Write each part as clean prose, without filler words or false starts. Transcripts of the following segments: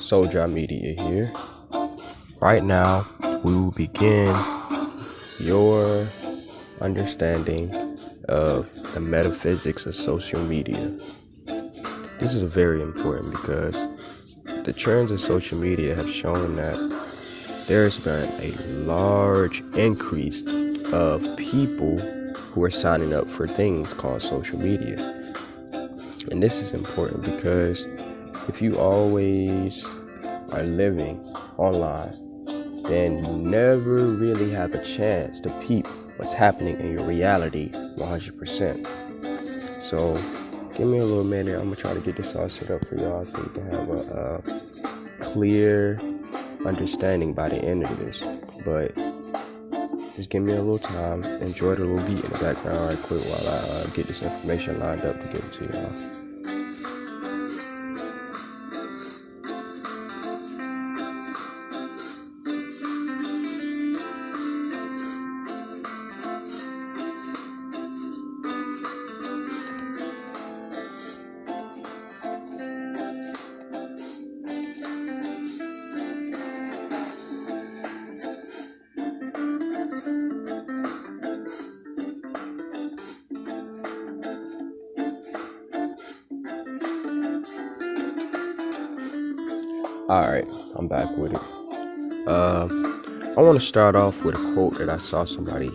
Soldier Media here. Right now, we will begin your understanding of the metaphysics of social media. This is very important because the trends of social media have shown that there's been a large increase of people who are signing up for things called social media. And this is important because if you always are living online, then you never really have a chance to peep what's happening in your reality 100%. So give me a little minute. I'm gonna try to get this all set up for y'all so you can have a clear understanding by the end of this. But just give me a little time. Enjoy the little beat in the background right quick while I get this information lined up to give it to y'all. Alright, I'm back with it. I want to start off with a quote that I saw somebody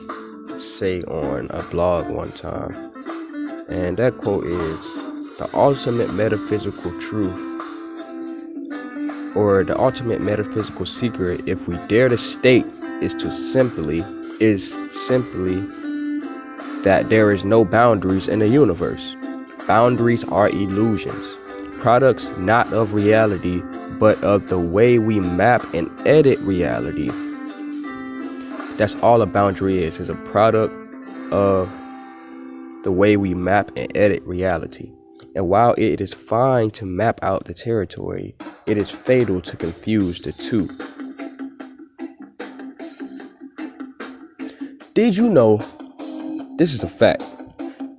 say on a blog one time. And that quote is, "The ultimate metaphysical truth, or the ultimate metaphysical secret, if we dare to state, is simply that there is no boundaries in the universe. Boundaries are illusions, products not of reality, but of the way we map and edit reality." That's all a boundary is a product of the way we map and edit reality. And while it is fine to map out the territory, it is fatal to confuse the two. Did you know, this is a fact,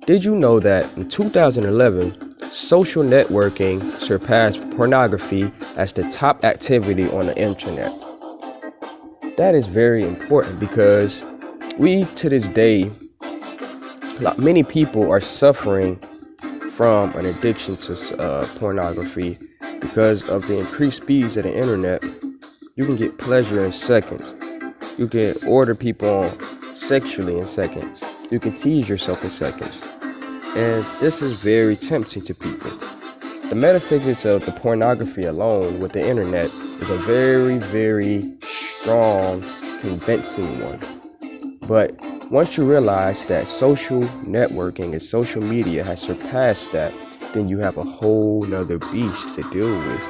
did you know that in 2011, social networking surpassed pornography as the top activity on the internet? That is very important because to this day, many people are suffering from an addiction to pornography because of the increased speeds of the internet. You can get pleasure in seconds. You can order people on sexually in seconds. You can tease yourself in seconds. And this is very tempting to people. The metaphysics of the pornography alone with the internet is a very, very strong, convincing one. But once you realize that social networking and social media has surpassed that, then you have a whole nother beast to deal with.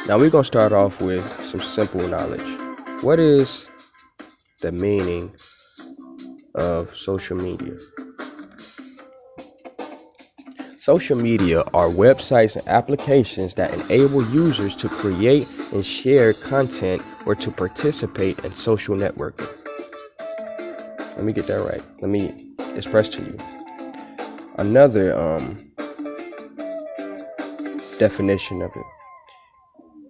Now we're going to start off with some simple knowledge. What is the meaning of social media? Social media are websites and applications that enable users to create and share content or to participate in social networking. Let me get that right. Let me express to you. Another definition of it.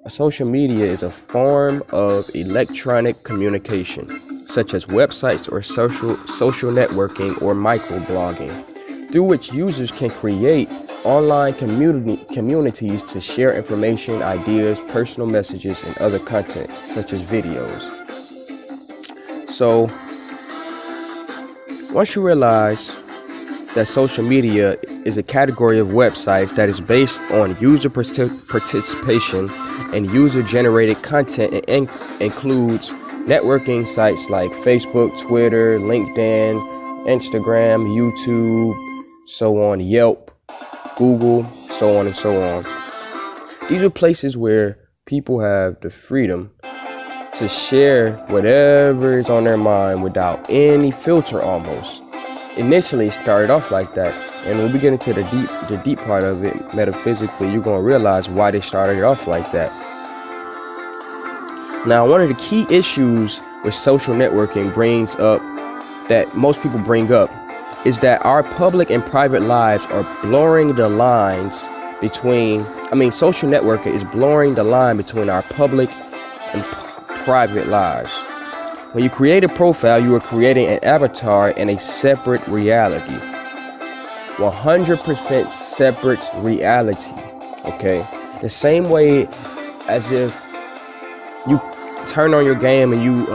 A social media is a form of electronic communication, such as websites or social networking or microblogging, through which users can create online communities to share information, ideas, personal messages, and other content, such as videos. So, once you realize that social media is a category of websites that is based on user participation and user-generated content, and includes networking sites like Facebook, Twitter, LinkedIn, Instagram, YouTube, so on, Yelp, Google, so on and so on. These are places where people have the freedom to share whatever is on their mind without any filter almost. Initially it started off like that, and when we get into the deep part of it, metaphysically, you're going to realize why they started it off like that. Now, one of the key issues with social networking that most people bring up is that our public and private lives are blurring the lines social networking is blurring the line between our public and private lives. When you create a profile, you are creating an avatar in a separate reality. 100% separate reality. Okay? The same way as if you turn on your game and you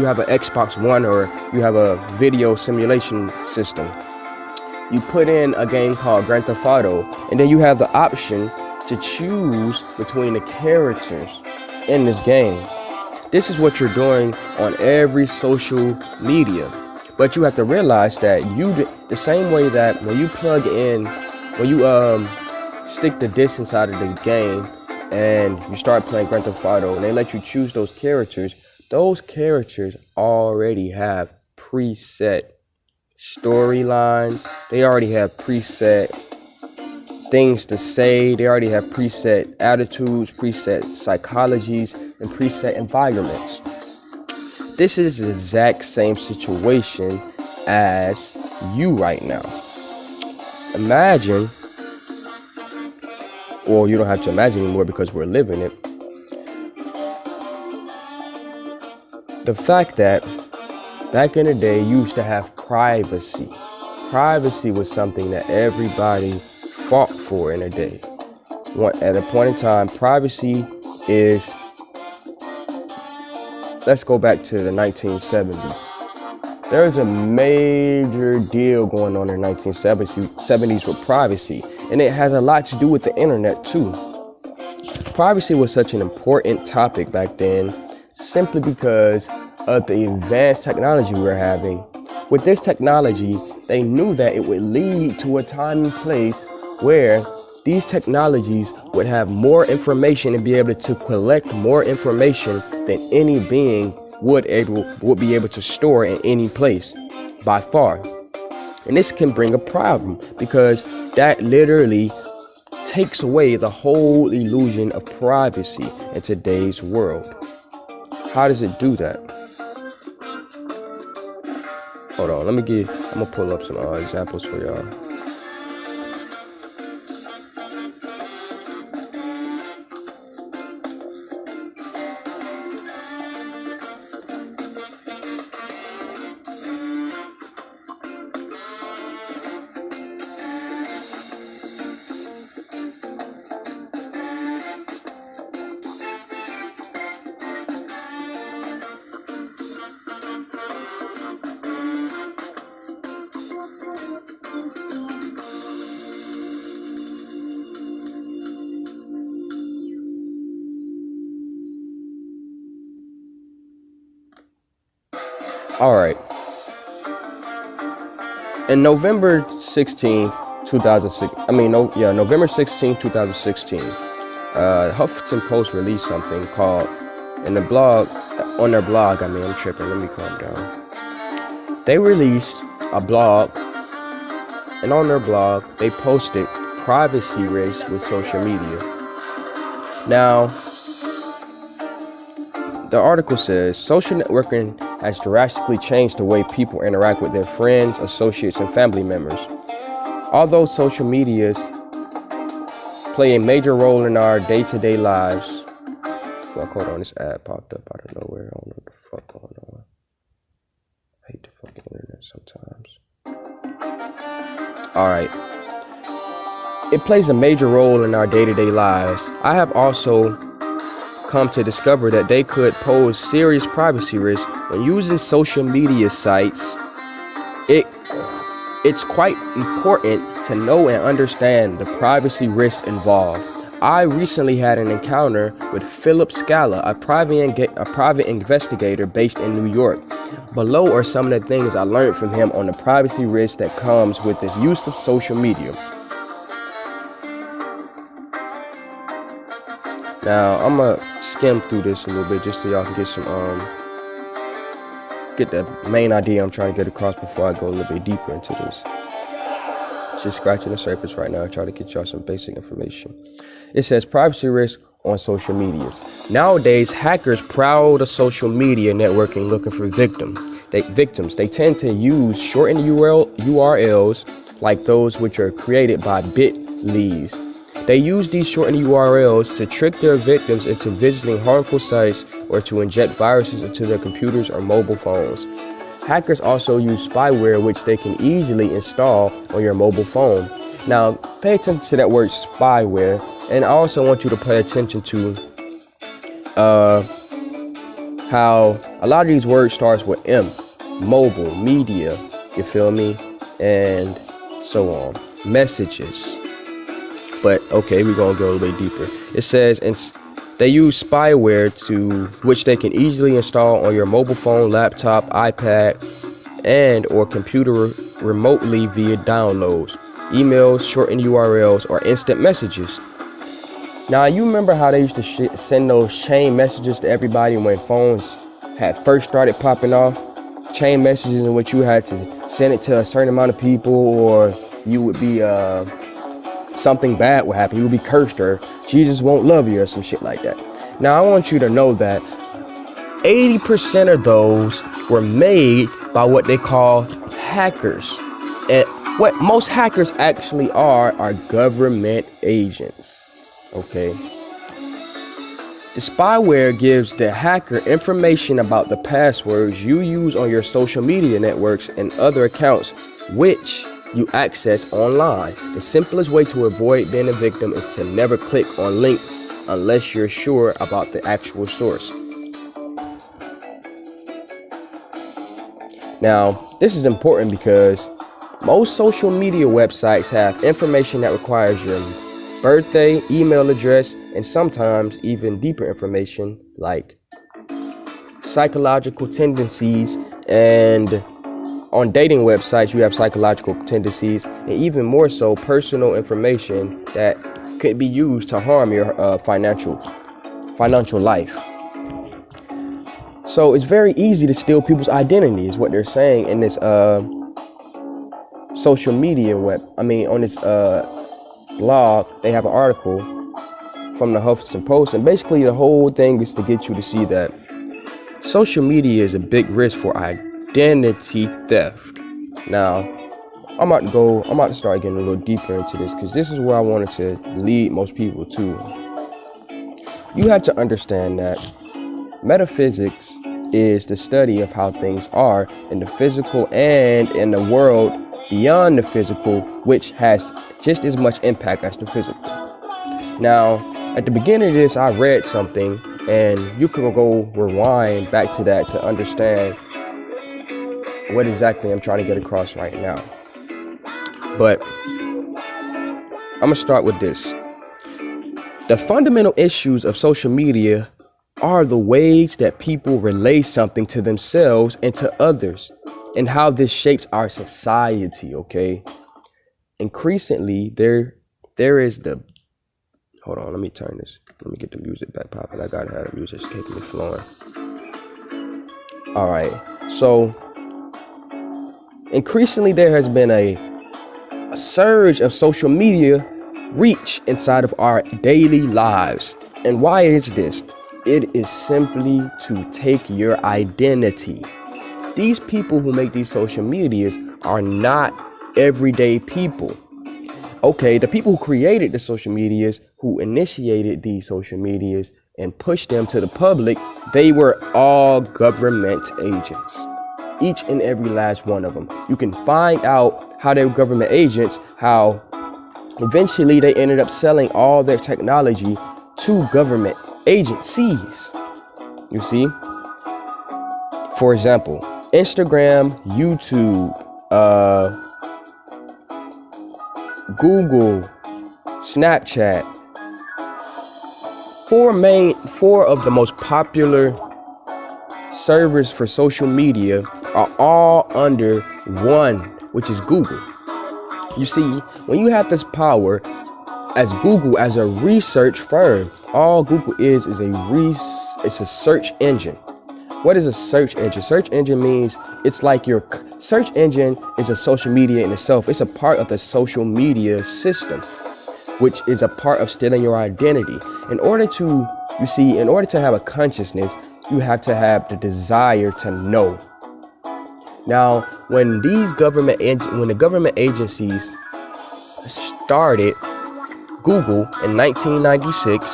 have an Xbox One or you have a video simulation system. You put in a game called Grand Theft Auto, and then you have the option to choose between the characters in this game. This is what you're doing on every social media. But you have to realize that the same way that when you stick the disc inside of the game and you start playing Grand Theft Auto and they let you choose those characters already have preset storylines. They already have preset things to say. They already have preset attitudes, preset psychologies, and preset environments. This is the exact same situation as you right now. Imagine, or you don't have to imagine anymore because we're living it, the fact that back in the day you used to have privacy. Privacy was something that everybody fought for in a day. At a point in time, privacy is, let's go back to the 1970s. There's a major deal going on in the 1970s with privacy, and it has a lot to do with the internet too. Privacy was such an important topic back then simply because of the advanced technology we were having. With this technology, they knew that it would lead to a time and place where these technologies would have more information and be able to collect more information than any being would be able to store in any place by far. And this can bring a problem because that literally takes away the whole illusion of privacy in today's world. How does it do that? Hold on, I'm gonna pull up some examples for y'all. All right. In November 16, 2016, Huffington Post released something called, on their blog, I'm tripping, let me calm down. They released a blog, and on their blog, they posted privacy risks with social media. Now, the article says, social networking has drastically changed the way people interact with their friends, associates, and family members. Although social medias play a major role in our day-to-day lives. Fuck, hold on, this ad popped up out of nowhere. I don't know what the fuck going on. I hate the fucking internet sometimes. Alright. It plays a major role in our day-to-day lives. I have also come to discover that they could pose serious privacy risks when using social media sites. It's quite important to know and understand the privacy risks involved. I recently had an encounter with Philip Scala, a private investigator based in New York. Below are some of the things I learned from him on the privacy risk that comes with the use of social media. Now, I'm gonna skim through this a little bit just so y'all can get the main idea I'm trying to get across before I go a little bit deeper into this. Just scratching the surface right now, trying to get y'all some basic information. It says privacy risk on social medias. Nowadays, hackers prowl the social media networking looking for victims. They tend to use shortened URLs like those which are created by bit.lys. They use these shortened URLs to trick their victims into visiting harmful sites or to inject viruses into their computers or mobile phones. Hackers also use spyware, which they can easily install on your mobile phone. Now, pay attention to that word spyware, and I also want you to pay attention to how a lot of these words starts with M. Mobile, media, you feel me? And so on. Messages. But okay, we're gonna go a little bit deeper. It says, and they use spyware which they can easily install on your mobile phone, laptop, iPad, and or computer remotely via downloads, emails, shortened URLs, or instant messages. Now, you remember how they used to send those chain messages to everybody when phones had first started popping off? Chain messages in which you had to send it to a certain amount of people, or you would be something bad would happen. You would be cursed, or Jesus won't love you, or some shit like that. Now, I want you to know that 80% of those were made by what they call hackers. And what most hackers actually are government agents. Okay. The spyware gives the hacker information about the passwords you use on your social media networks and other accounts which you access online. The simplest way to avoid being a victim is to never click on links unless you're sure about the actual source. Now, this is important because most social media websites have information that requires your birthday, email address, and sometimes even deeper information like psychological tendencies. And on dating websites, you have psychological tendencies, and even more so, personal information that could be used to harm your financial life. So it's very easy to steal people's identity, is what they're saying in this social media on this blog. They have an article from the Huffington Post, and basically the whole thing is to get you to see that social media is a big risk for identity theft. Now, I'm about to start getting a little deeper into this, because this is where I wanted to lead most people to. You have to understand that metaphysics is the study of how things are in the physical and in the world beyond the physical, which has just as much impact as the physical. Now, at the beginning of this, I read something, and you can go rewind back to that to understand what exactly I'm trying to get across right now. But I'm gonna start with this. The fundamental issues of social media are the ways that people relay something to themselves and to others, and how this shapes our society. Okay, increasingly there is the hold on, let me get the music back popping. I gotta have the music keeping me flowing. All right, so increasingly there has been a surge of social media reach inside of our daily lives. And why is this? It is simply to take your identity. These people who make these social medias are not everyday people. Okay, the people who created the social medias, who initiated these social medias and pushed them to the public, they were all government agents. Each and every last one of them. You can find out how they were government agents, how eventually they ended up selling all their technology to government agencies. You see? For example, Instagram, YouTube, Google, Snapchat. Four of the most popular servers for social media are all under one, which is Google. You see, when you have this power as Google, as a research firm, all Google is it's a search engine. What is a search engine? Search engine means it's like your search engine is a social media in itself. It's a part of the social media system, which is a part of stealing your identity. In order to have a consciousness, you have to have the desire to know. Now, when the government agencies started Google in 1996,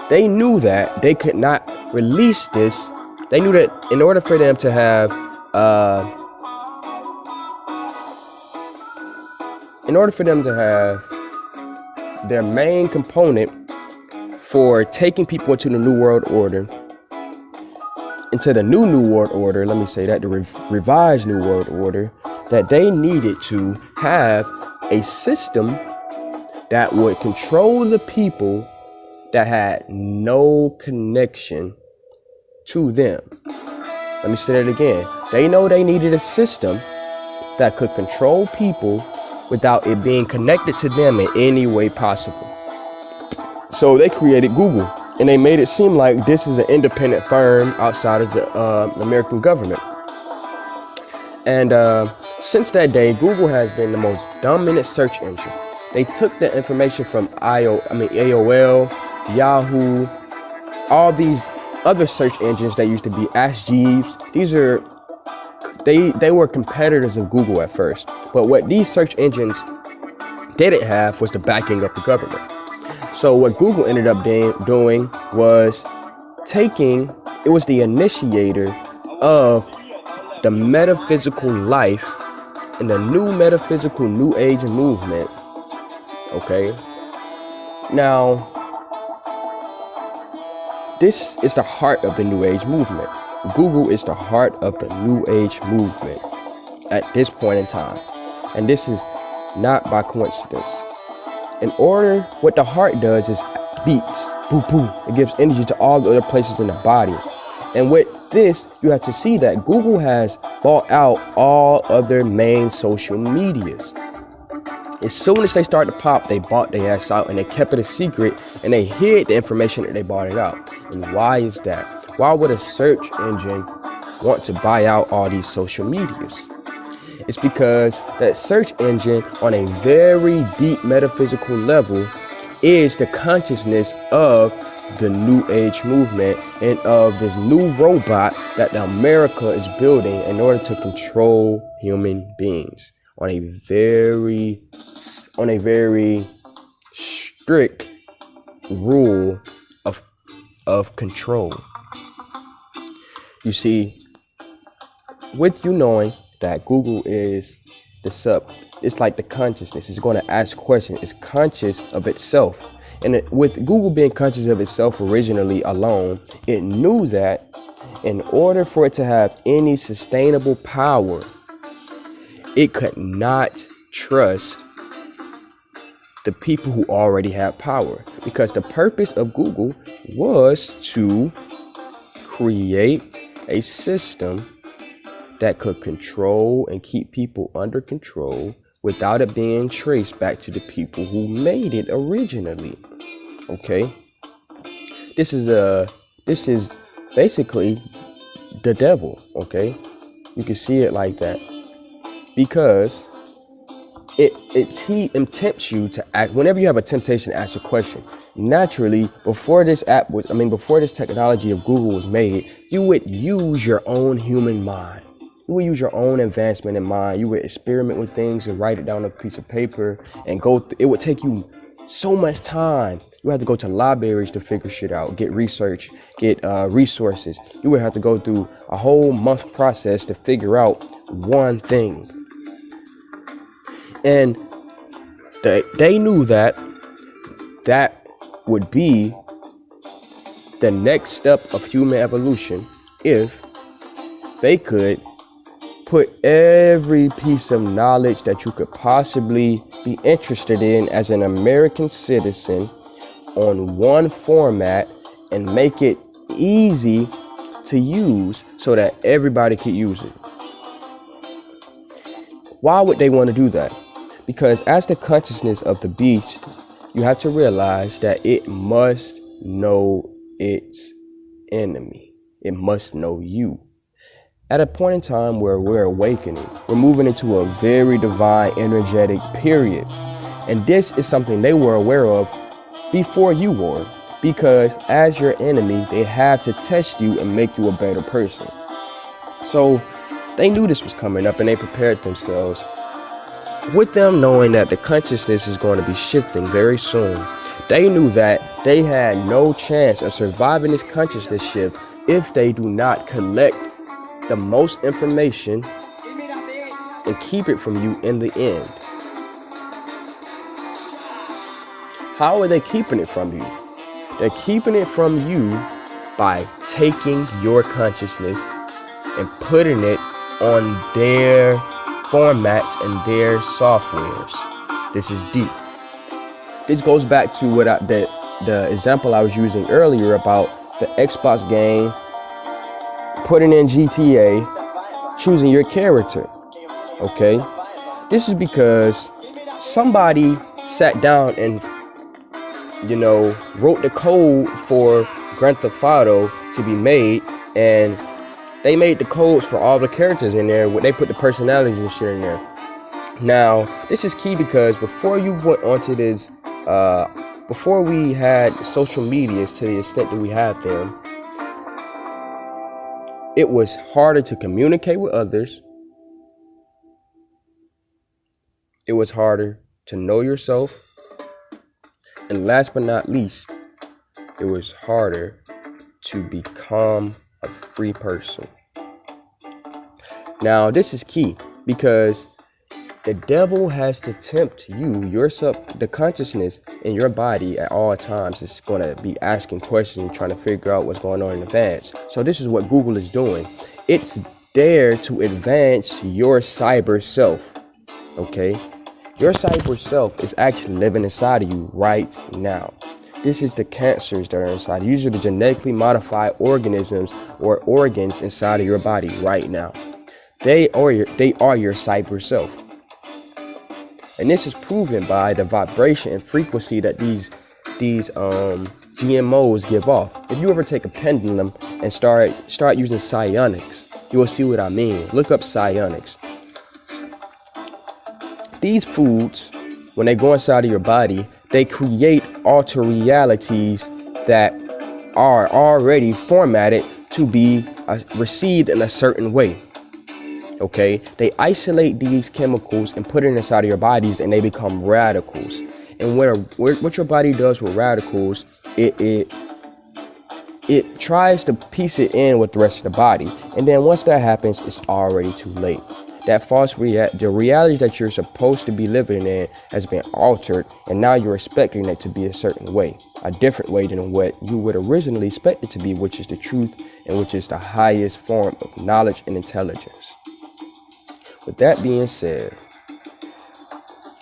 they knew that they could not release this. They knew that in order for them to have their main component for taking people into the New World Order, into the new World Order, let me say that, the revised New World Order, that they needed to have a system that would control the people that had no connection to them. Let me say that again. They know they needed a system that could control people without it being connected to them in any way possible. So they created Google, and they made it seem like this is an independent firm outside of the American government. And since that day, Google has been the most dominant search engine. They took the information from AOL, Yahoo, all these other search engines that used to be Ask Jeeves. They were competitors of Google at first. But what these search engines didn't have was the backing of the government. So what Google ended up doing was it was the initiator of the metaphysical life and the new metaphysical New Age movement. Okay. Now, this is the heart of the New Age movement. Google is the heart of the New Age movement at this point in time. And this is not by coincidence. What the heart does is beats, boom, boom. It gives energy to all the other places in the body. And with this, you have to see that Google has bought out all other main social medias. As soon as they start to pop, they bought their ass out, and they kept it a secret, and they hid the information that they bought it out. And why is that? Why would a search engine want to buy out all these social medias? It's because that search engine on a very deep metaphysical level is the consciousness of the New Age movement and of this new robot that America is building in order to control human beings on a very strict rule of control. You see, with you knowing that Google is it's like the consciousness. It's going to ask questions. It's conscious of itself. And with Google being conscious of itself originally alone, it knew that in order for it to have any sustainable power, it could not trust the people who already have power. Because the purpose of Google was to create a system that could control and keep people under control without it being traced back to the people who made it originally. Okay, this is basically the devil. Okay, you can see it like that because it tempts you to act. Whenever you have a temptation to ask a question, naturally, before this technology of Google was made, you would use your own human mind. You would use your own advancement in mind. You would experiment with things and write it down on a piece of paper and it would take you so much time. You have to go to libraries to figure shit out, get research, get resources. You would have to go through a whole month process to figure out one thing. And they knew that would be the next step of human evolution if they could put every piece of knowledge that you could possibly be interested in as an American citizen on one format and make it easy to use so that everybody could use it. Why would they want to do that? Because as the consciousness of the beast, you have to realize that it must know its enemy. It must know you. At a point in time where we're awakening, we're moving into a very divine, energetic period. And this is something they were aware of before you were. Because as your enemy, they have to test you and make you a better person. So they knew this was coming up and they prepared themselves. With them knowing that the consciousness is going to be shifting very soon, they knew that they had no chance of surviving this consciousness shift if they do not collect the most information and keep it from you in the end. How are they keeping it from you? They're keeping it from you by taking your consciousness and putting it on their formats and their softwares. This is deep. This goes back to what the example I was using earlier about the Xbox game, putting in GTA, choosing your character. Okay? This is because somebody sat down and wrote the code for Grand Theft Auto to be made, and they made the codes for all the characters in there. They put the personalities and shit in there. Now, this is key because before you went onto this, before we had social medias to the extent that we have them, it was harder to communicate with others. It was harder to know yourself. And last but not least, it was harder to become a free person. Now, this is key because the devil has to tempt you, yourself, the consciousness in your body at all times is going to be asking questions and trying to figure out what's going on in advance. So this is what Google is doing. It's there to advance your cyber self. Okay? Your cyber self is actually living inside of you right now. This is the cancers that are inside. These are the genetically modified organisms or organs inside of your body right now. They are your cyber self. And this is proven by the vibration and frequency that these GMOs give off. If you ever take a pendulum and start using psionics, you will see what I mean. Look up psionics. These foods, when they go inside of your body, they create alter realities that are already formatted to be received in a certain way. Okay, they isolate these chemicals and put it inside of your bodies, and they become radicals. And what your body does with radicals, it tries to piece it in with the rest of the body, and then once that happens, it's already too late. That the reality that you're supposed to be living in has been altered, and now you're expecting it to be a certain way, a different way than what you would originally expect it to be, which is the truth and which is the highest form of knowledge and intelligence. With that being said,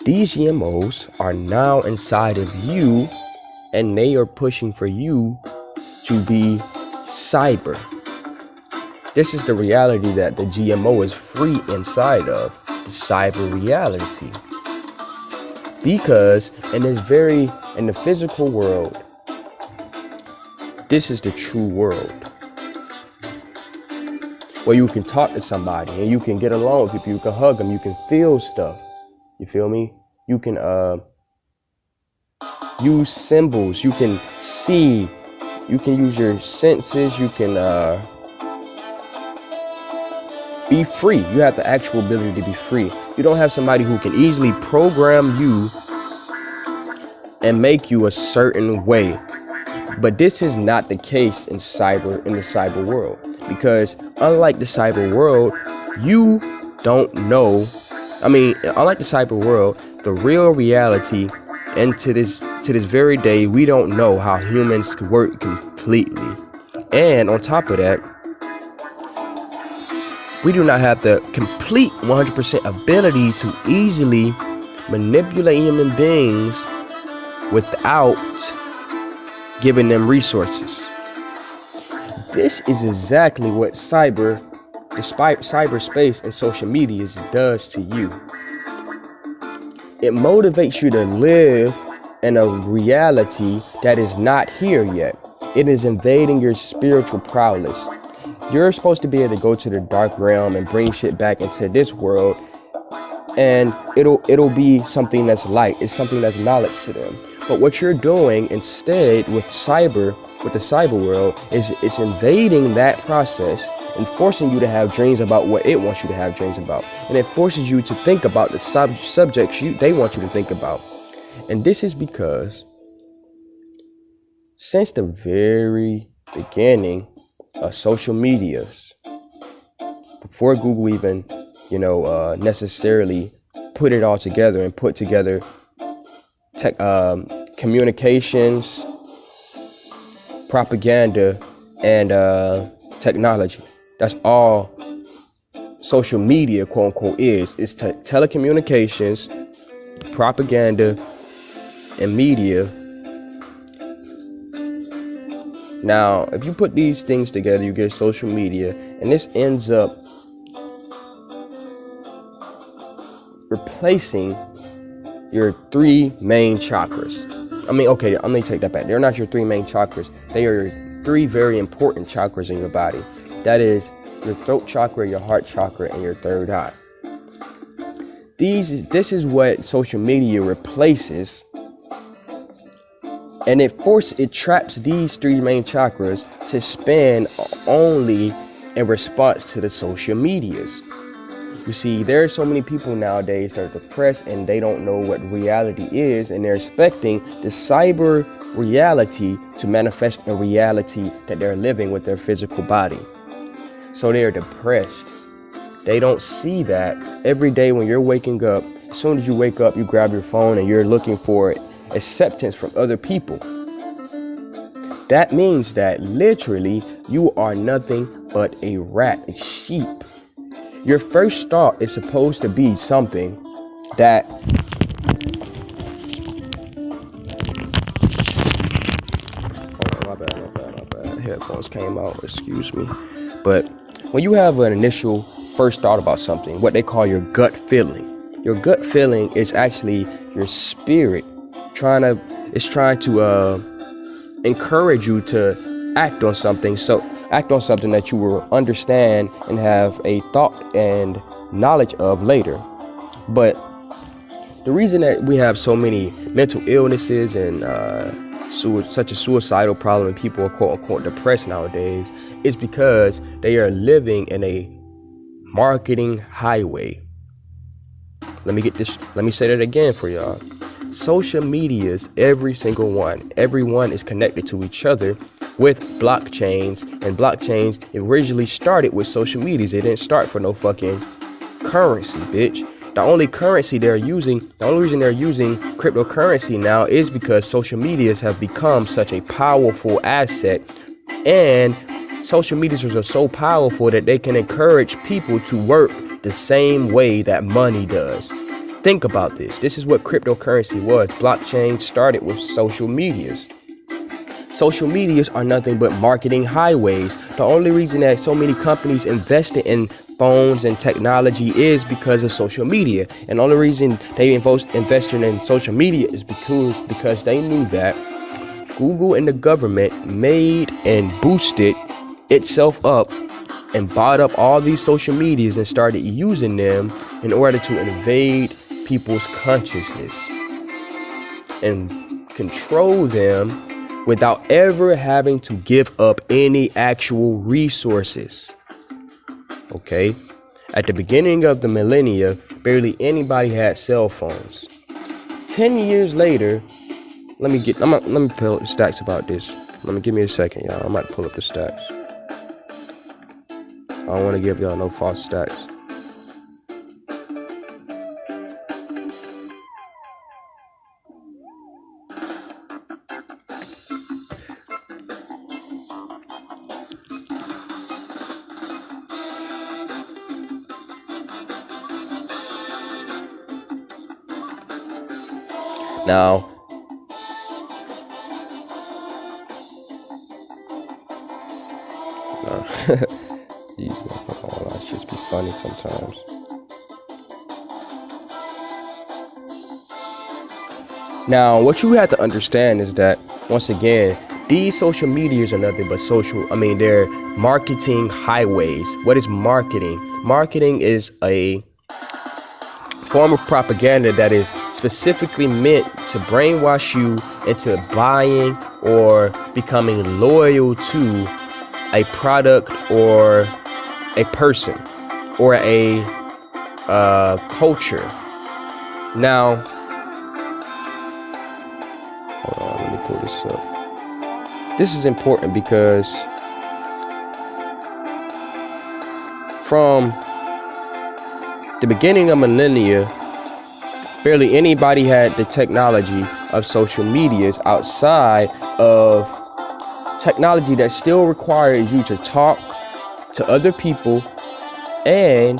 these GMOs are now inside of you, and they are pushing for you to be cyber. This is the reality that the GMO is free inside of, the cyber reality. Because in the physical world, this is the true world. Where you can talk to somebody and you can get along with people, you can hug them, you can feel stuff. You feel me? You can use symbols, you can see, you can use your senses, you can be free. You have the actual ability to be free. You don't have somebody who can easily program you and make you a certain way. But this is not the case in the cyber world. Because unlike the cyber world, you don't know. Unlike the cyber world, the real reality, and to this very day, we don't know how humans work completely. And on top of that, we do not have the complete 100% ability to easily manipulate human beings without giving them resources. This is exactly what cyberspace and social media does to you. It motivates you to live in a reality that is not here yet. It is invading your spiritual prowess. You're supposed to be able to go to the dark realm and bring shit back into this world, and it'll be something that's light. It's something that's knowledge to them. But what you're doing instead with the cyber world is it's invading that process and forcing you to have dreams about what it wants you to have dreams about. And it forces you to think about the subjects they want you to think about. And this is because since the very beginning of social medias, before Google even, necessarily put it all together and put together communications, propaganda, and technology. That's all social media, quote unquote, is. It's telecommunications, propaganda, and media. Now, if you put these things together, you get social media, and this ends up replacing your three main chakras. Let me take that back. They're not your three main chakras. They are your three very important chakras in your body. That is your throat chakra, your heart chakra, and your third eye. This is what social media replaces, and it traps these three main chakras to spin only in response to the social medias. You see, there are so many people nowadays that are depressed and they don't know what reality is, and they're expecting the cyber reality to manifest in reality that they're living with their physical body. So they're depressed. They don't see that every day when you're waking up. As soon as you wake up, you grab your phone and you're looking for acceptance from other people. That means that literally you are nothing but a rat, a sheep. Your first thought is supposed to be something that my bad. Headphones came out, excuse me. But when you have an initial first thought about something, what they call your gut feeling. Your gut feeling is actually your spirit trying to encourage you to act on something. So act on something that you will understand and have a thought and knowledge of later. But the reason that we have so many mental illnesses and such a suicidal problem and people are quote unquote depressed nowadays is because they are living in a marketing highway. Let me say that again for y'all. Social medias, everyone is connected to each other with blockchains, and blockchains originally started with social medias. They didn't start for no fucking currency, bitch. The only reason they're using cryptocurrency now is because social medias have become such a powerful asset, and social medias are so powerful that they can encourage people to work the same way that money does. Think about this. This is what cryptocurrency was. Blockchain started with social medias. Social medias are nothing but marketing highways. The only reason that so many companies invested in phones and technology is because of social media. And the only reason they invested in social media is because they knew that Google and the government made and boosted itself up and bought up all these social medias and started using them in order to invade people's consciousness and control them without ever having to give up any actual resources. Okay? At the beginning of the millennia, barely anybody had cell phones. 10 years later, let me pull up the stats about this. Give me a second, y'all. I might pull up the stats. I don't want to give y'all no false stats. Now, these that should be funny sometimes. Now, what you have to understand is that, once again, these social medias are nothing but they're marketing highways. What is marketing? Marketing is a form of propaganda that is specifically meant to brainwash you into buying or becoming loyal to a product or a person or a culture. Now, hold on, let me pull this up. This is important because from the beginning of millennia, barely anybody had the technology of social medias outside of technology that still requires you to talk to other people and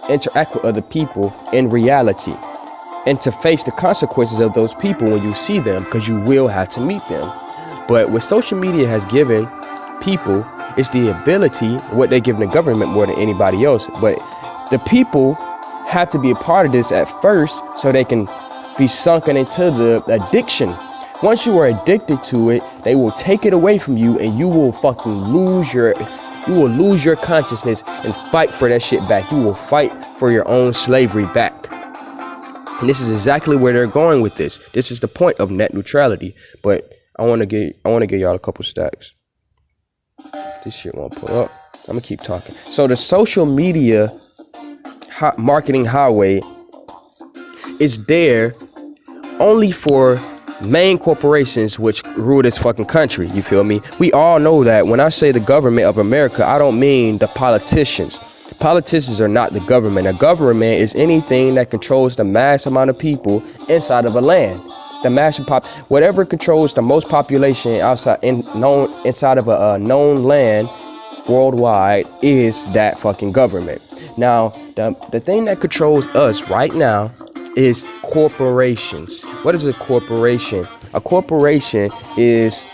interact with other people in reality, and to face the consequences of those people when you see them, because you will have to meet them. But what social media has given people is the ability, what they give the government more than anybody else, but the people have to be a part of this at first so they can be sunken into the addiction. Once you are addicted to it, they will take it away from you, and you will fucking lose your consciousness and fight for that shit back. You will fight for your own slavery back. And this is exactly where they're going with this. This is the point of net neutrality. But I want to give y'all a couple stacks. This shit won't pull up. I'm gonna keep talking. So the social media marketing highway is there only for main corporations which rule this fucking country. You feel me? We all know that. When I say the government of America, I don't mean the politicians. Politicians are not the government. A government is anything that controls the mass amount of people inside of a land. The mass whatever controls the most population inside of a known land worldwide is that fucking government. Now, the thing that controls us right now is corporations. What is a corporation? A corporation is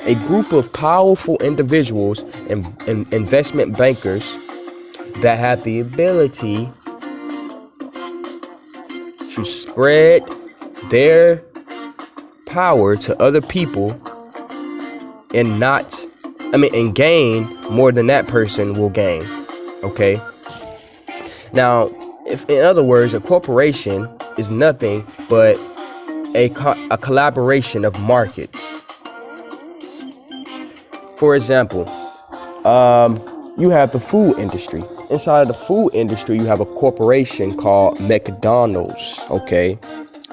a group of powerful individuals and investment bankers that have the ability to spread their power to other people and gain more than that person will gain. Okay? Now, in other words, a corporation is nothing but a collaboration of markets. For example, you have the food industry. Inside of the food industry, you have a corporation called McDonald's. Okay,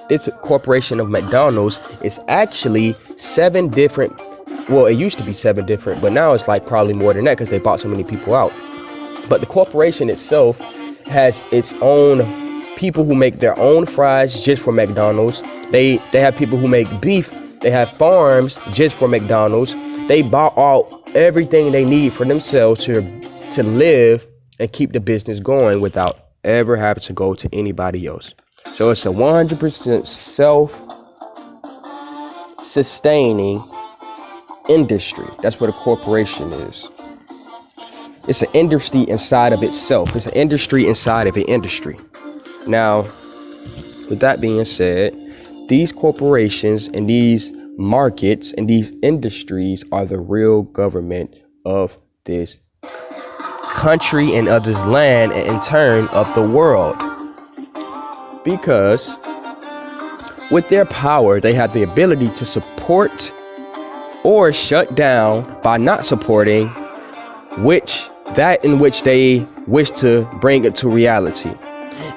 this corporation of McDonald's is actually 7 different. Well, it used to be 7 different, but now it's like probably more than that because they bought so many people out. But the corporation itself has its own people who make their own fries just for McDonald's. They have people who make beef. They have farms just for McDonald's. They bought out everything they need for themselves to live and keep the business going without ever having to go to anybody else. So it's a 100% self-sustaining industry. That's what a corporation is. It's an industry inside of itself. It's an industry inside of an industry. Now, with that being said, these corporations and these markets and these industries are the real government of this country and of this land, and in turn of the world. Because with their power, they have the ability to support or shut down by not supporting that in which they wish to bring it to reality.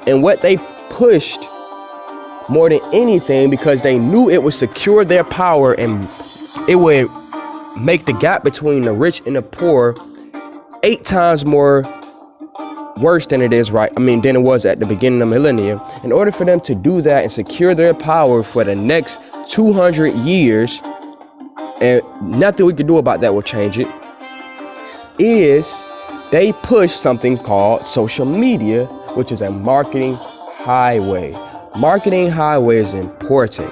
And what they pushed more than anything, because they knew it would secure their power and it would make the gap between the rich and the poor 8 times more worse than it is than it was at the beginning of the millennium. In order for them to do that and secure their power for the next 200 years, and nothing we can do about that will change it, is they push something called social media, which is a marketing highway. Marketing highway is important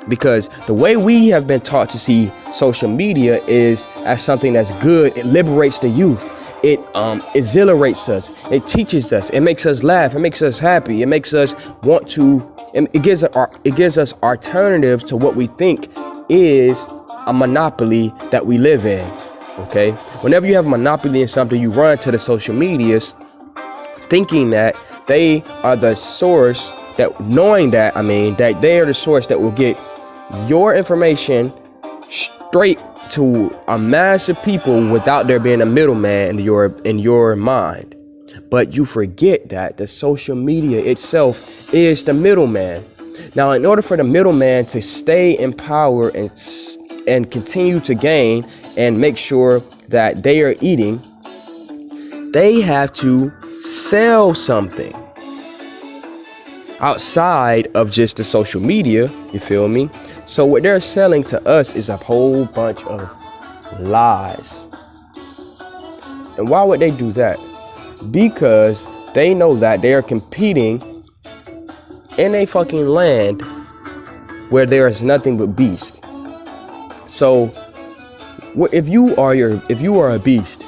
because the way we have been taught to see social media is as something that's good. It liberates the youth. It exhilarates us. It teaches us. It makes us laugh. It makes us happy. It makes us want to. It gives us alternatives to what we think is a monopoly that we live in. Okay. Whenever you have a monopoly in something, you run to the social medias, thinking that they are the source. That they are the source that will get your information straight to a mass of people without there being a middleman in your mind. But you forget that the social media itself is the middleman. Now, in order for the middleman to stay in power and continue to gain and make sure that they are eating, they have to sell something outside of just the social media, you feel me? So what they're selling to us is a whole bunch of lies. And why would they do that? Because they know that they are competing in a fucking land where there is nothing but beast. So if you are a beast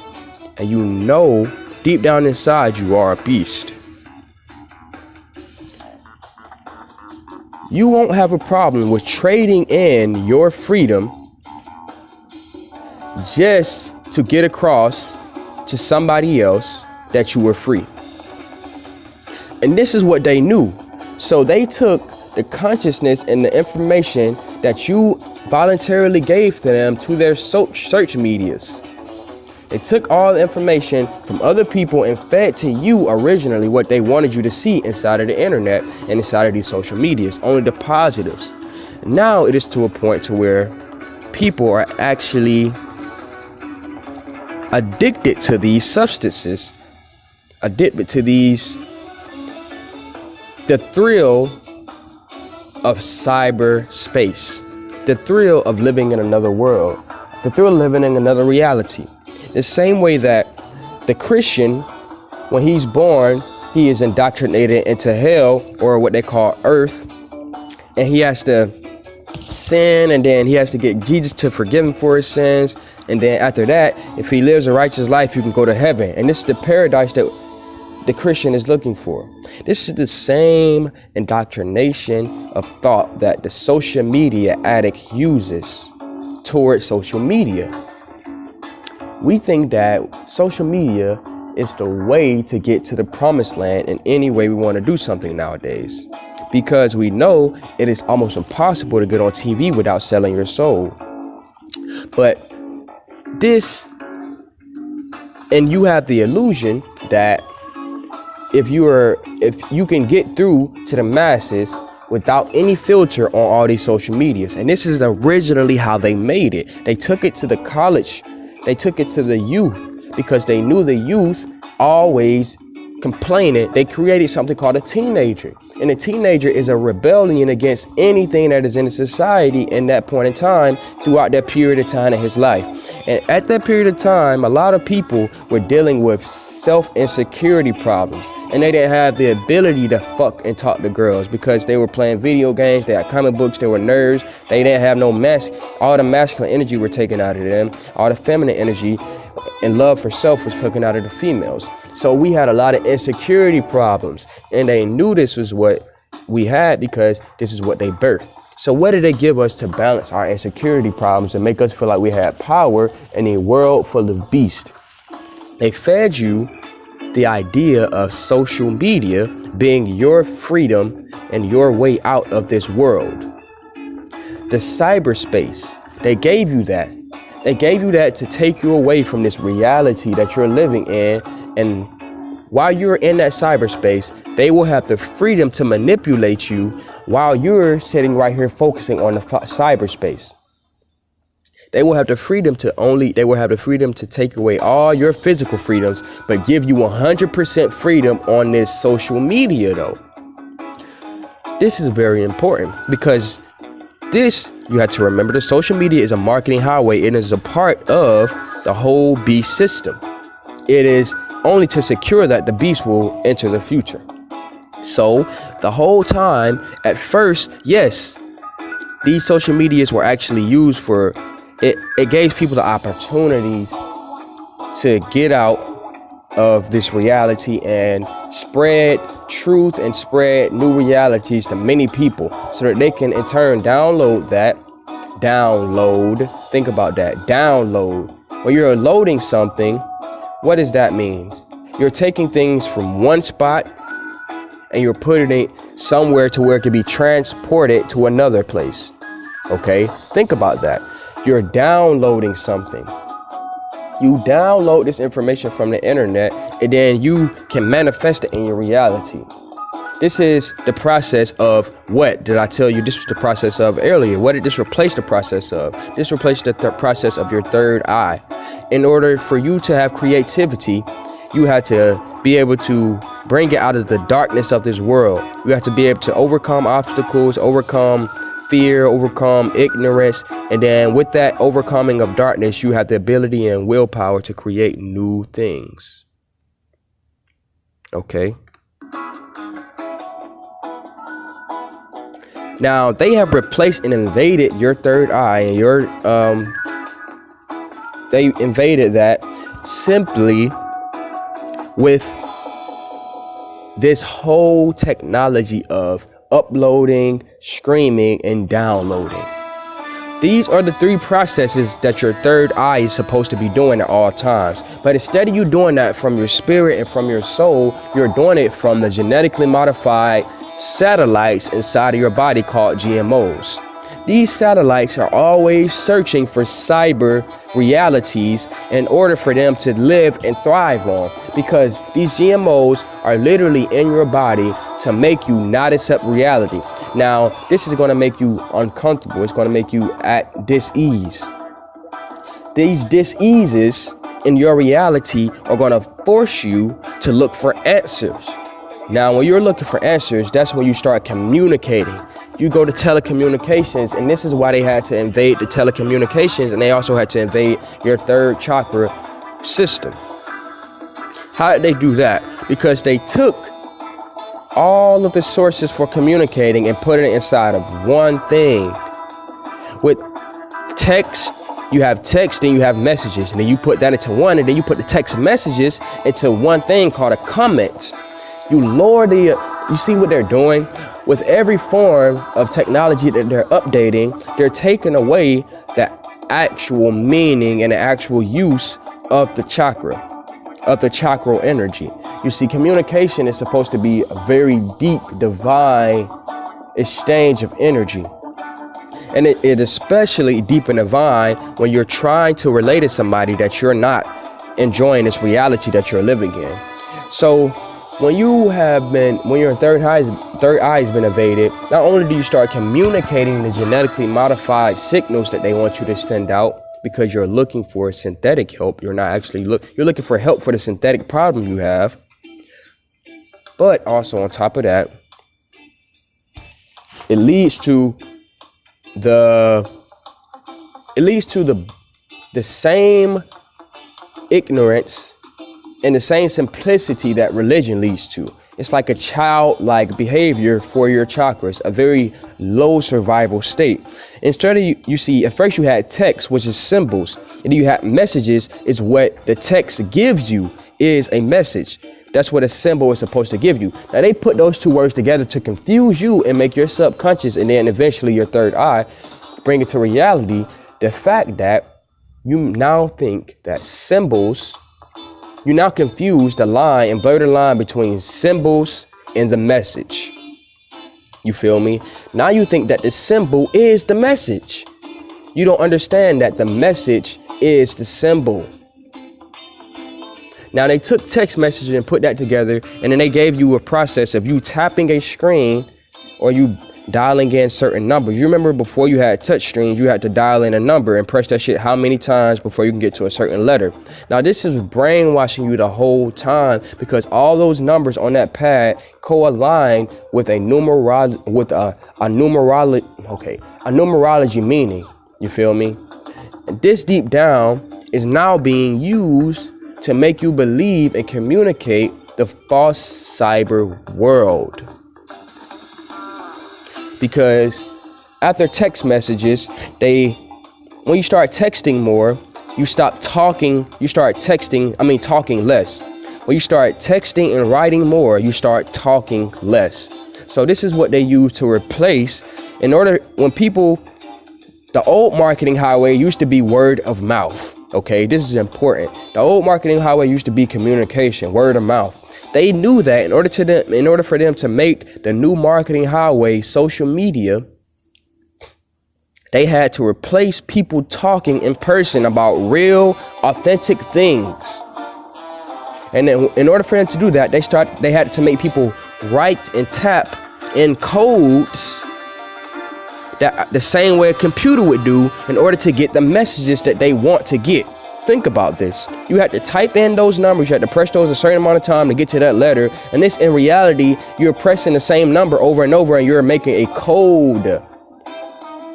and you know deep down inside you are a beast, you won't have a problem with trading in your freedom just to get across to somebody else that you were free. And this is what they knew. So they took the consciousness and the information that you voluntarily gave to them to their search medias. They took all the information from other people and fed to you originally what they wanted you to see inside of the internet and inside of these social medias, only the positives. Now it is to a point to where people are actually addicted to these substances, addicted to the thrill of cyberspace, the thrill of living in another world, the thrill of living in another reality. The same way that the Christian, when he's born, he is indoctrinated into hell, or what they call earth, and he has to sin, and then he has to get Jesus to forgive him for his sins, and then after that, if he lives a righteous life, you can go to heaven. And this is the paradise that the Christian is looking for. This is the same indoctrination of thought that the social media addict uses towards social media. We think that social media is the way to get to the promised land in any way we want to do something nowadays, because we know it is almost impossible to get on TV without selling your soul. But and you have the illusion that if you can get through to the masses without any filter on all these social medias. And this is originally how they made it. They took it to the college, they took it to the youth, because they knew the youth always complaining. They created something called a teenager. And a teenager is a rebellion against anything that is in society in that point in time, throughout that period of time in his life. And at that period of time, a lot of people were dealing with self-insecurity problems, and they didn't have the ability to fuck and talk to girls because they were playing video games, they had comic books, they were nerds, they didn't have no all the masculine energy were taken out of them, all the feminine energy and love for self was taken out of the females. So we had a lot of insecurity problems, and they knew this was what we had because this is what they birthed. So what did they give us to balance our insecurity problems and make us feel like we had power in a world full of beasts? They fed you the idea of social media being your freedom and your way out of this world. The cyberspace, they gave you that. They gave you that to take you away from this reality that you're living in. And while you're in that cyberspace, they will have the freedom to manipulate you while you're sitting right here focusing on the cyberspace. They will have the freedom to take away all your physical freedoms, but give you 100% freedom on this social media though. This is very important because you have to remember, the social media is a marketing highway. It is a part of the whole beast system. It is only to secure that the beast will enter the future. So the whole time, at first, yes, these social medias were actually used for it gave people the opportunity to get out of this reality and spread truth and spread new realities to many people, so that they can in turn download. Think about that. Download. When you're loading something, what does that mean? You're taking things from one spot and you're putting it somewhere to where it can be transported to another place. Okay, think about that. You're downloading something. You download this information from the internet, and then you can manifest it in your reality. This is the process of, what did I tell you this was the process of earlier? What did this replace the process of? This replaced the process of your third eye. In order for you to have creativity, you have to be able to bring it out of the darkness of this world. You have to be able to overcome obstacles, overcome fear, overcome ignorance. And then with that overcoming of darkness, you have the ability and willpower to create new things. Okay. Now they have replaced and invaded your third eye, and they invaded that simply with this whole technology of uploading, streaming, and downloading. These are the three processes that your third eye is supposed to be doing at all times. But instead of you doing that from your spirit and from your soul, you're doing it from the genetically modified satellites inside of your body called GMOs. These satellites are always searching for cyber realities in order for them to live and thrive on, because these GMOs are literally in your body to make you not accept reality. Now, this is going to make you uncomfortable. It's going to make you at dis-ease. These dis-eases in your reality are going to force you to look for answers. Now, when you're looking for answers, that's when you start communicating. You go to telecommunications, and this is why they had to invade the telecommunications, and they also had to invade your third chakra system. How did they do that? Because they took all of the sources for communicating and put it inside of one thing. With text, you have text and you have messages, and then you put that into one, and then you put the text messages into one thing called a comment. You see what they're doing? With every form of technology that they're updating, they're taking away the actual meaning and the actual use of the chakra, of the chakral energy. You see, communication is supposed to be a very deep, divine exchange of energy. And it especially deep and divine when you're trying to relate to somebody that you're not enjoying this reality that you're living in. So when your third eye has been invaded, not only do you start communicating the genetically modified signals that they want you to send out, because you're looking for synthetic help. You're not actually you're looking for help for the synthetic problem you have. But also on top of that, it leads to the same ignorance and the same simplicity that religion leads to. It's like a childlike behavior for your chakras, a very low survival state. Instead of you see, at first you had text, which is symbols, and then you had messages. Is what the text gives you is a message. That's what a symbol is supposed to give you. Now they put those two words together to confuse you and make your subconscious, and then eventually your third eye, bring it to reality. The fact that you now think that symbols, you now confuse the line and blur the line between symbols and the message. You feel me? Now you think that the symbol is the message. You don't understand that the message is the symbol. Now they took text messages and put that together, and then they gave you a process of you tapping a screen or you dialing in certain numbers. You remember before you had touch screens, you had to dial in a number and press that shit how many times before you can get to a certain letter. Now this is brainwashing you the whole time, because all those numbers on that pad co-align with a numerology meaning. You feel me? And this deep down is now being used to make you believe and communicate the false cyber world. Because after text messages, when you start texting more, you stop talking, talking less. When you start texting and writing more, you start talking less. So this is what they use to replace, the old marketing highway used to be word of mouth. Okay, this is important. The old marketing highway used to be communication, word of mouth. They knew that in order for them to make the new marketing highway social media, They had to replace people talking in person about real, authentic things. And then in order for them to do that, they had to make people write and tap in codes that the same way a computer would do in order to get the messages that they want to get. Think about this. You had to type in those numbers. You had to press those a certain amount of time to get to that letter. And this, in reality, you're pressing the same number over and over, and you're making a code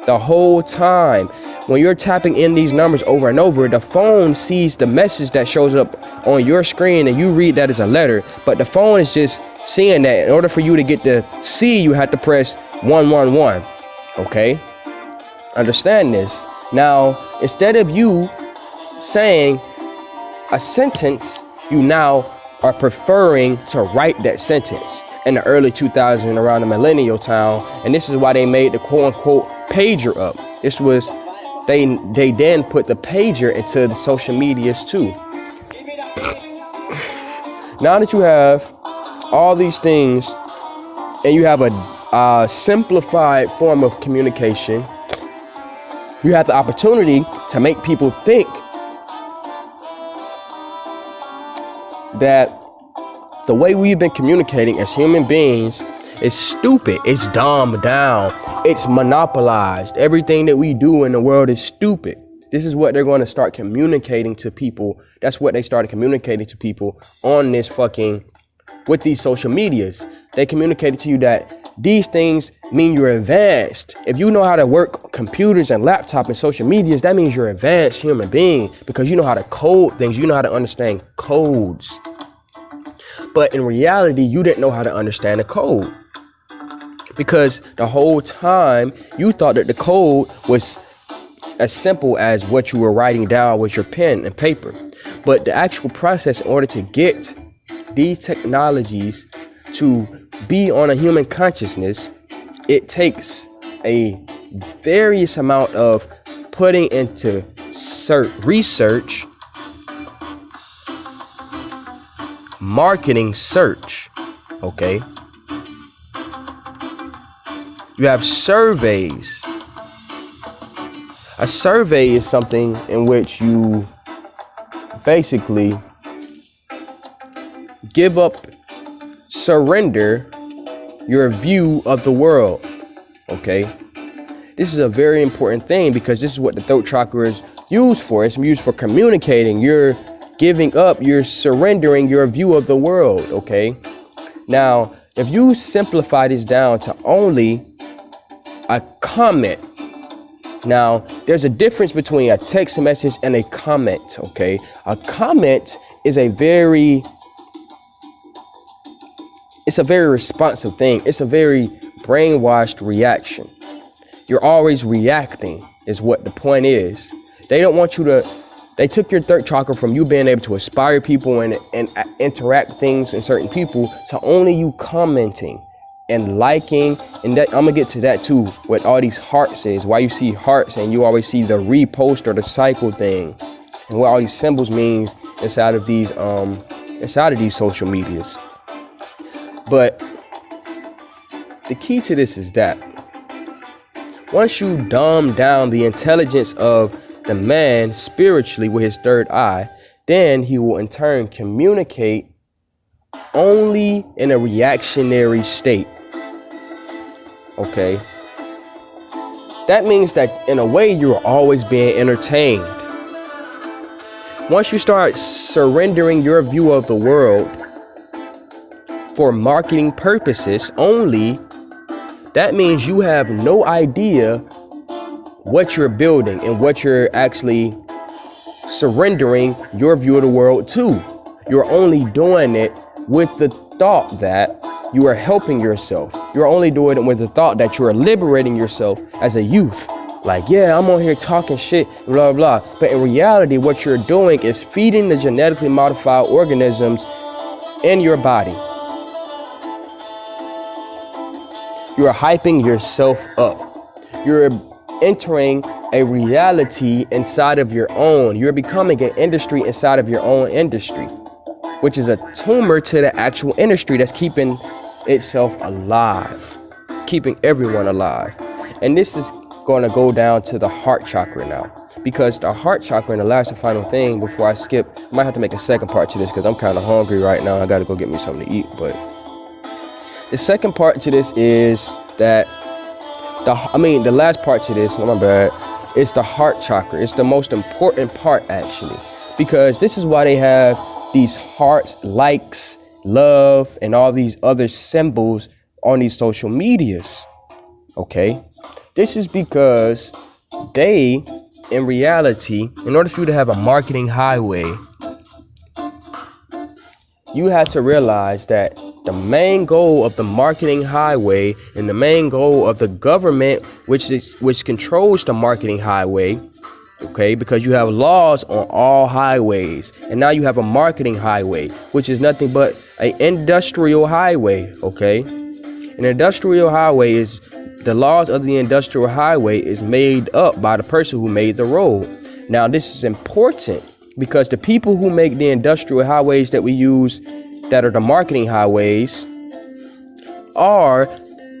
the whole time. When you're tapping in these numbers over and over, the phone sees the message that shows up on your screen, and you read that as a letter. But the phone is just seeing that. In order for you to get the C, you have to press 111. Okay? Understand this. Now, instead of you saying a sentence, you now are preferring to write that sentence. In the early 2000s, around the millennial time, and this is why they made the quote-unquote pager up. This was, they then put the pager into the social medias too. Now that you have all these things, and you have a simplified form of communication, you have the opportunity to make people think that the way we've been communicating as human beings is stupid. It's dumbed down. It's monopolized. Everything that we do in the world is stupid. This is what they're going to start communicating to people. That's what they started communicating to people on this with these social medias. They communicated to you that these things mean you're advanced. If you know how to work computers and laptop and social medias, that means you're an advanced human being, because you know how to code things. You know how to understand codes. But in reality, you didn't know how to understand the code, because the whole time you thought that the code was as simple as what you were writing down with your pen and paper. But the actual process, in order to get these technologies to be on a human consciousness, it takes a various amount of putting into research, marketing search. Okay, you have surveys. A survey is something in which you basically surrender your view of the world. Okay, this is a very important thing, because this is what the throat chakra is used for. It's used for communicating. You're giving up, you're surrendering your view of the world. Okay, now if you simplify this down to only a comment, now there's a difference between a text message and a comment. Okay, a comment is a very responsive thing. It's a very brainwashed reaction. You're always reacting is what the point is. They don't want you to, they took your third chakra from you being able to inspire people and interact things in certain people to only you commenting and liking. And that, I'm gonna get to that too, what all these hearts is, why you see hearts and you always see the repost or the cycle thing, and what all these symbols means inside of these social medias. But the key to this is that once you dumb down the intelligence of the man spiritually with his third eye, then he will in turn communicate only in a reactionary state. Okay, that means that in a way you're always being entertained. Once you start surrendering your view of the world for marketing purposes only, that means you have no idea what you're building and what you're actually surrendering your view of the world to. You're only doing it with the thought that you are helping yourself. You're only doing it with the thought that you are liberating yourself as a youth. Like, yeah, I'm on here talking shit, blah, blah. But in reality, what you're doing is feeding the genetically modified organisms in your body. You're hyping yourself up. You're entering a reality inside of your own. You're becoming an industry inside of your own industry, which is a tumor to the actual industry that's keeping itself alive, keeping everyone alive. And this is going to go down to the heart chakra now, because the heart chakra, and the last and final thing before I skip, I might have to make a second part to this because I'm kind of hungry right now. I got to go get me something to eat. But the second part to this is that the last part to this, my bad, is the heart chakra. It's the most important part, actually, because this is why they have these hearts, likes, love, and all these other symbols on these social medias. Okay, this is because they, in reality, in order for you to have a marketing highway, you have to realize that the main goal of the marketing highway and the main goal of the government, which controls the marketing highway, okay, because you have laws on all highways, and now you have a marketing highway, which is nothing but an industrial highway. Okay, an industrial highway is the laws of the industrial highway is made up by the person who made the road. Now, this is important because the people who make the industrial highways that we use, that are the marketing highways, are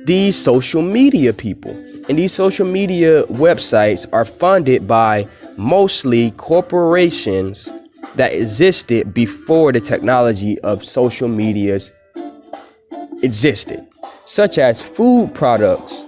these social media people. And these social media websites are funded by mostly corporations that existed before the technology of social medias existed, such as food products,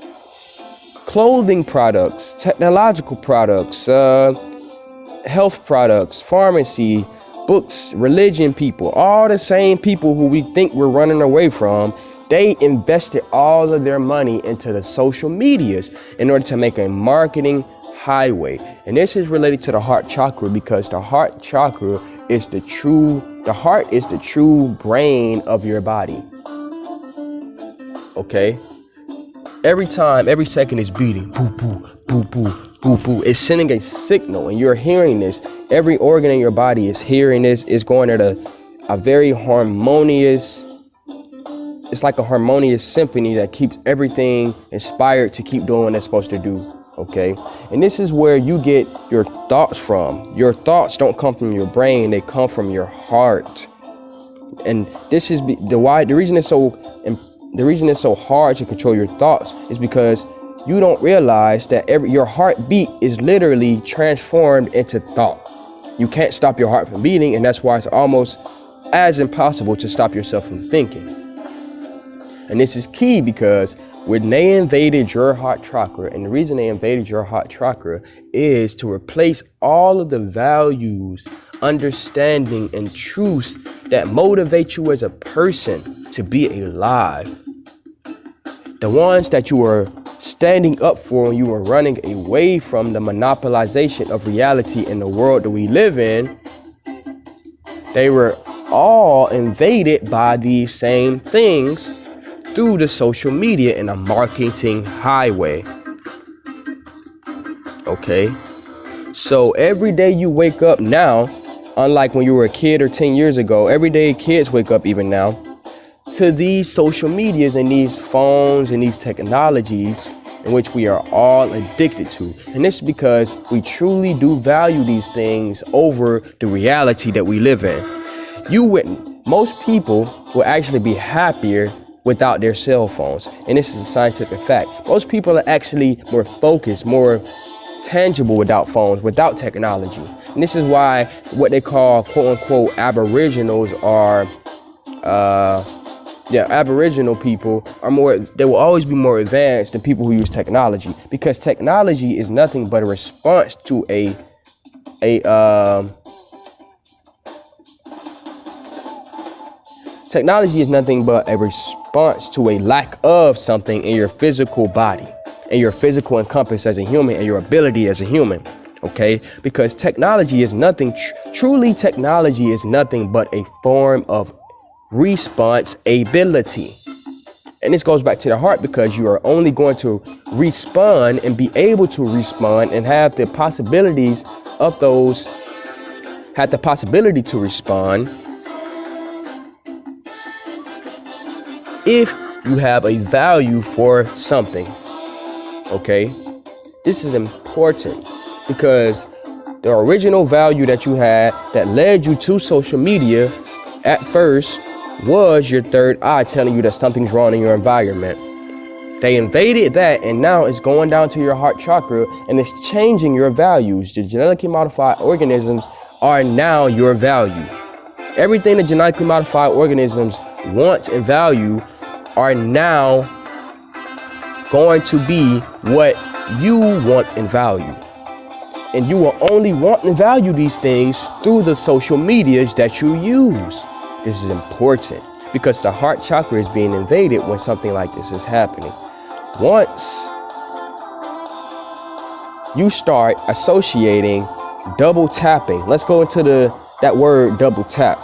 clothing products, technological products, health products, pharmacy, books, religion people, all the same people who we think we're running away from. They invested all of their money into the social medias in order to make a marketing highway. And this is related to the heart chakra, because the heart chakra is the heart is the true brain of your body. Okay? Every time, every second is beating. Boo, boo, boo, boo, boo, boo. It's sending a signal, and you're hearing this. Every organ in your body is hearing this. It's going at a very harmonious, it's like a harmonious symphony that keeps everything inspired to keep doing what it's supposed to do. Okay? And this is where you get your thoughts from. Your thoughts don't come from your brain, they come from your heart. And this is the reason it's so hard to control your thoughts is because you don't realize that your heartbeat is literally transformed into thought. You can't stop your heart from beating, and that's why it's almost as impossible to stop yourself from thinking. And this is key because when they invaded your heart chakra, and the reason they invaded your heart chakra is to replace all of the values, understanding, and truths that motivate you as a person to be alive. The ones that you were standing up for when you were running away from the monopolization of reality in the world that we live in, they were all invaded by these same things through the social media and a marketing highway. Okay? So every day you wake up now, unlike when you were a kid or 10 years ago, every day kids wake up even now to these social medias and these phones and these technologies in which we are all addicted to. And this is because we truly do value these things over the reality that we live in. Most people will actually be happier without their cell phones. And this is a scientific fact. Most people are actually more focused, more tangible without phones, without technology. And this is why what they call quote unquote aboriginals are aboriginal people they will always be more advanced than people who use technology, because technology is nothing but a response to technology is nothing but a response to a lack of something in your physical body, and your physical encompass as a human, and your ability as a human. Okay, because technology is nothing, truly technology is nothing but a form of response ability. And this goes back to the heart, because you are only going to respond and be able to respond and have the possibility to respond if you have a value for something. Okay, this is important because the original value that you had that led you to social media at first was your third eye telling you that something's wrong in your environment. They invaded that, and now it's going down to your heart chakra, and it's changing your values. The genetically modified organisms are now your value. Everything the genetically modified organisms want and value are now going to be what you want and value. And you will only want and value these things through the social medias that you use. This is important because the heart chakra is being invaded when something like this is happening. Once you start associating double tapping, let's go into that word double tap.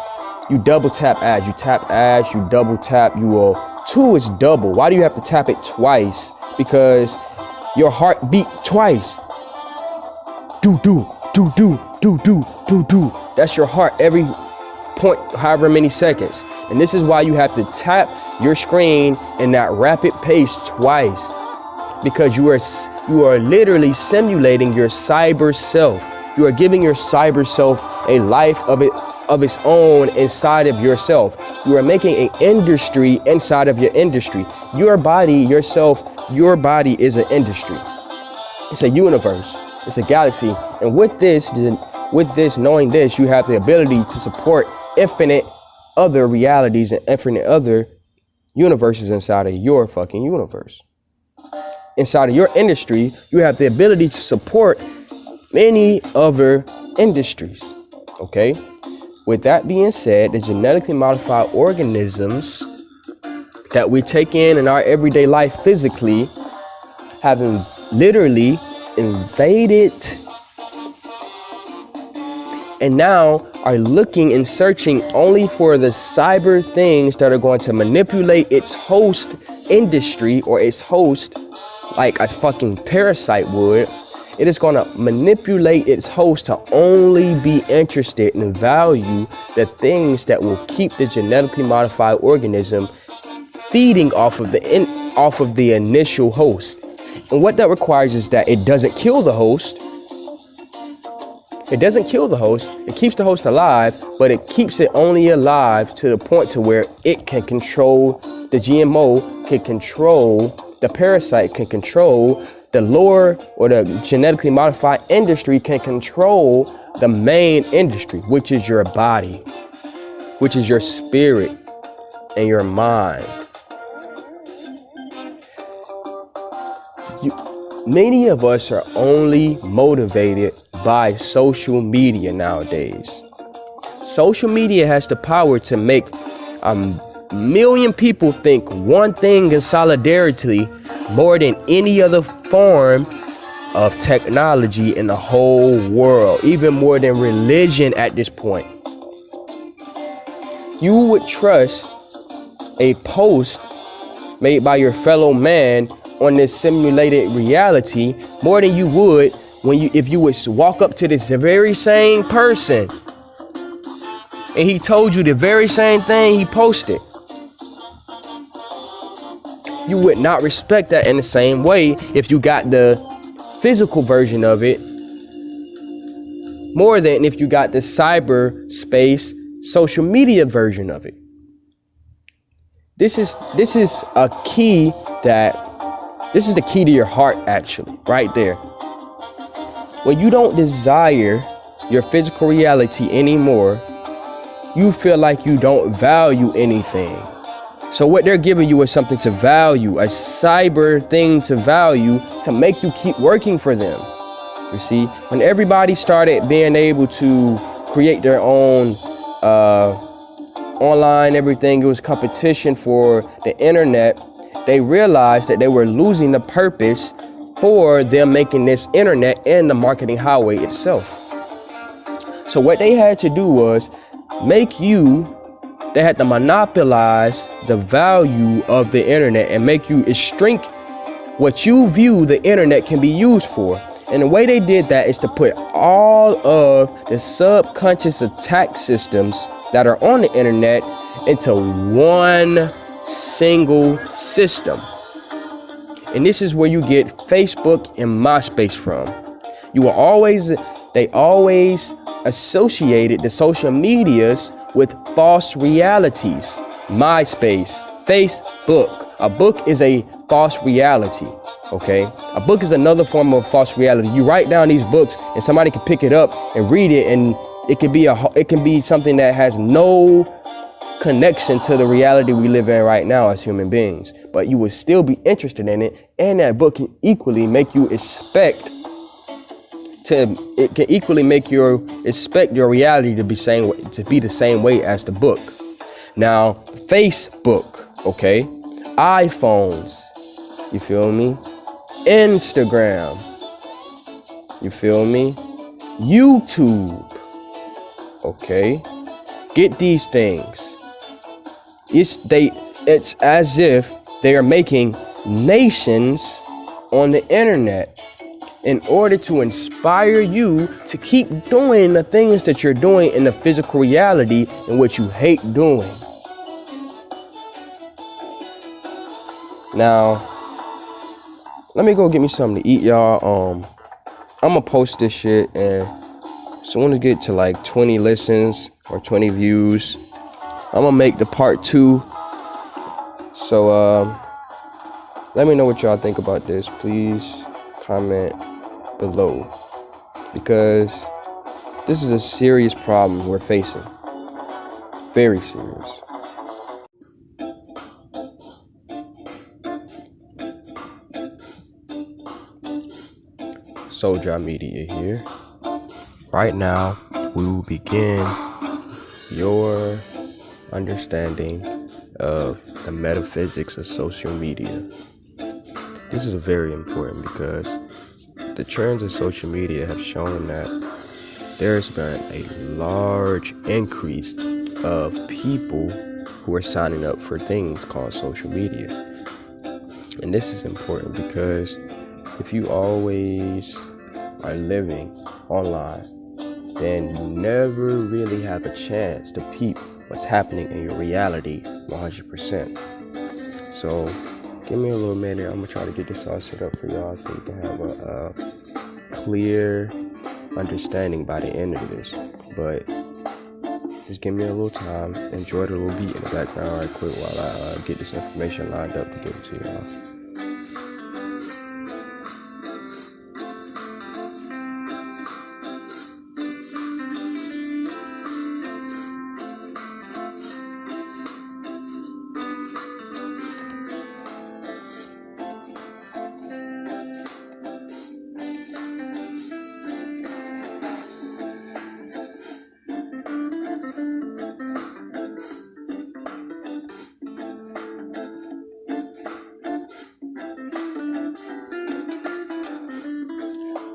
You double tap ads, you tap ads, you double tap, you will. 2 is double. Why do you have to tap it twice? Because your heart beat twice. Do, do, do, do, do, do, do, do. That's your heart every point, however many seconds. And this is why you have to tap your screen in that rapid pace twice, because you are literally simulating your cyber self. You are giving your cyber self a life of its own inside of yourself. You are making an industry inside of your industry. Your body, yourself, your body is an industry. It's a universe. It's a galaxy. And with this, knowing this, you have the ability to support infinite other realities and infinite other universes inside of your fucking universe. Inside of your industry, you have the ability to support many other industries. Okay? With that being said, the genetically modified organisms that we take in our everyday life physically have literally invaded and now are looking and searching only for the cyber things that are going to manipulate its host industry or its host like a fucking parasite would. It is going to manipulate its host to only be interested and value the things that will keep the genetically modified organism feeding off of the initial host. And what that requires is that it doesn't kill the host. It doesn't kill the host. It keeps the host alive, but it keeps it only alive to the point to where it can control the GMO, can control the parasite, can control the lower or the genetically modified industry, can control the main industry, which is your body, which is your spirit and your mind. Many of us are only motivated by social media nowadays. Social media has the power to make a million people think one thing in solidarity more than any other form of technology in the whole world, even more than religion at this point. You would trust a post made by your fellow man on this simulated reality more than you would if you would walk up to this very same person and he told you the very same thing he posted. You would not respect that in the same way if you got the physical version of it more than if you got the cyberspace social media version of it. This is a key this is the key to your heart, actually, right there. When you don't desire your physical reality anymore, you feel like you don't value anything. So what they're giving you is something to value, a cyber thing to value to make you keep working for them. You see, when everybody started being able to create their own online everything, it was competition for the internet. They realized that they were losing the purpose for them making this internet and the marketing highway itself. So what they had to do was they had to monopolize the value of the internet and make you shrink what you view the internet can be used for. And the way they did that is to put all of the subconscious attack systems that are on the internet into one single system. And this is where you get Facebook and MySpace from. They always associated the social medias with false realities. MySpace, Facebook, A book is a false reality. Okay, a book is another form of false reality. You write down these books, and somebody can pick it up and read it, and it can be something that has no connection to the reality we live in right now as human beings. But you would still be interested in it, and that book can equally make you expect your reality to be the same way as the book. Now, Facebook, okay, iPhones, you feel me? Instagram, you feel me? YouTube, okay? Get these things. It's as if they are making nations on the internet in order to inspire you to keep doing the things that you're doing in the physical reality in which you hate doing. Now, let me go get me something to eat, y'all. I'm gonna post this shit, and as soon as I get to like 20 listens or 20 views, I'm gonna make the part 2. So let me know what y'all think about this. Please comment below, because this is a serious problem we're facing. Very serious. Soldier Media here. Right now, we will begin your understanding of the metaphysics of social media. This is very important because the trends of social media have shown that there's been a large increase of people who are signing up for things called social media. And this is important because if you always are living online, then you never really have a chance to peep what's happening in your reality 100%. So give me a little minute. I'm gonna try to get this all set up for y'all so you can have a clear understanding by the end of this. But just give me a little time. Enjoy the little beat in the background right quick while I get this information lined up to give it to y'all.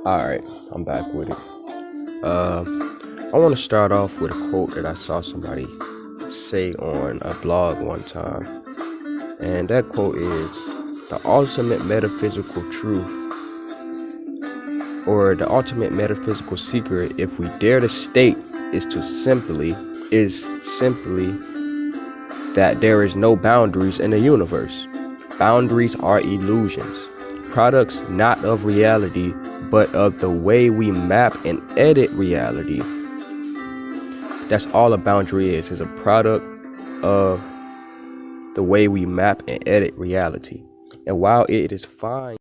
Alright, I'm back with it. I want to start off with a quote that I saw somebody say on a blog one time. And that quote is, "The ultimate metaphysical truth, or the ultimate metaphysical secret, if we dare to state, is simply that there is no boundaries in the universe. Boundaries are illusions, products not of reality, but of the way we map and edit reality." That's all a boundary is a product of the way we map and edit reality. And while it is fine